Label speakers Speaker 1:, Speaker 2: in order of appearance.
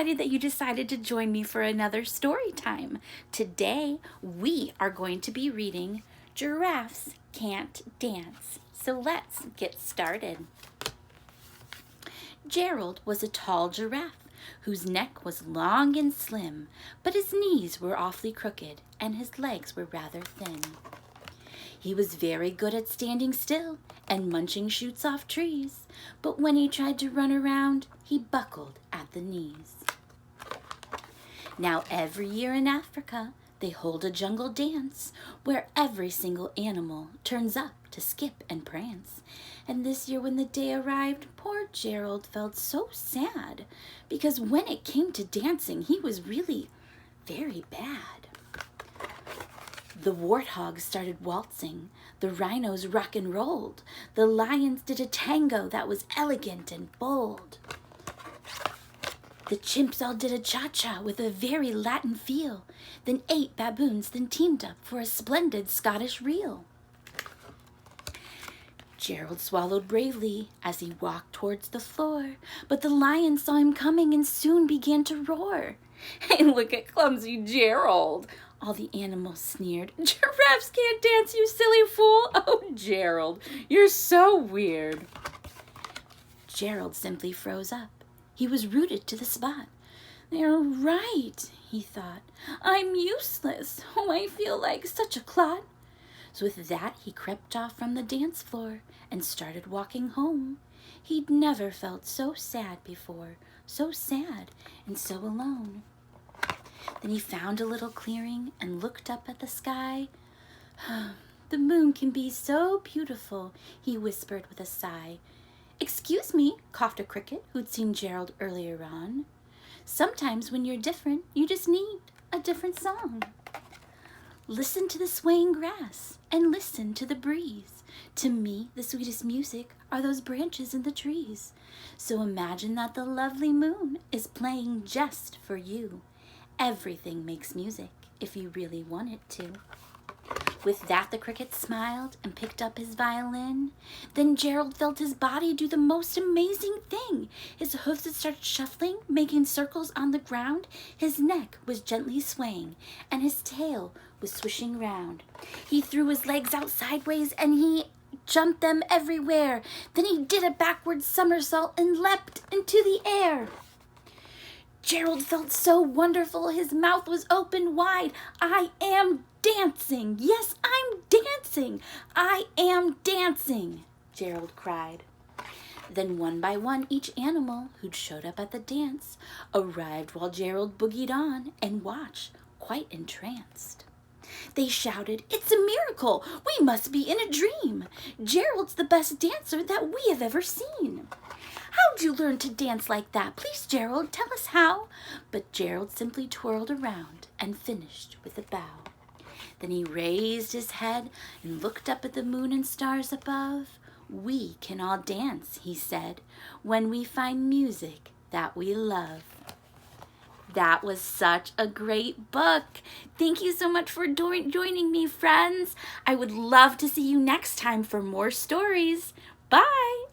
Speaker 1: excited that you decided to join me for another story time. Today, we are going to be reading Giraffes Can't Dance. So let's get started. Gerald was a tall giraffe whose neck was long and slim, but his knees were awfully crooked and his legs were rather thin. He was very good at standing still and munching shoots off trees, but when he tried to run around, he buckled at the knees. Now every year in Africa, they hold a jungle dance where every single animal turns up to skip and prance. And this year when the day arrived, poor Gerald felt so sad because when it came to dancing, he was really very bad. The warthogs started waltzing, the rhinos rock and rolled, the lions did a tango that was elegant and bold. The chimps all did a cha-cha with a very Latin feel, then 8 baboons then teamed up for a splendid Scottish reel. Gerald swallowed bravely as he walked towards the floor, but the lion saw him coming and soon began to roar. "Hey, look at clumsy Gerald!" all the animals sneered. "Giraffes can't dance, you silly fool! Oh, Gerald, you're so weird." Gerald simply froze up. He was rooted to the spot. "They're right," he thought. "I'm useless. Oh, I feel like such a clod." So with that, he crept off from the dance floor and started walking home. He'd never felt so sad before, so sad and so alone. Then he found a little clearing and looked up at the sky. "The moon can be so beautiful," he whispered with a sigh. "Excuse me," coughed a cricket who'd seen Gerald earlier on. "Sometimes when you're different, you just need a different song. Listen to the swaying grass and listen to the breeze. To me, the sweetest music are those branches in the trees. So imagine that the lovely moon is playing just for you. Everything makes music if you really want it to." With that, the cricket smiled and picked up his violin. Then Gerald felt his body do the most amazing thing. His hoofs had started shuffling, making circles on the ground. His neck was gently swaying, and his tail was swishing round. He threw his legs out sideways, and he jumped them everywhere. Then he did a backward somersault and leapt into the air. Gerald felt so wonderful, his mouth was open wide. "I am dancing! Yes, I'm dancing! I am dancing!" Gerald cried. Then one by one, each animal who'd showed up at the dance arrived while Gerald boogied on and watched, quite entranced. They shouted, "It's a miracle! We must be in a dream! Gerald's the best dancer that we have ever seen! How'd you learn to dance like that? Please, Gerald, tell us how." But Gerald simply twirled around and finished with a bow. Then he raised his head and looked up at the moon and stars above. "We can all dance," he said, "when we find music that we love." That was such a great book. Thank you so much for joining me, friends. I would love to see you next time for more stories. Bye.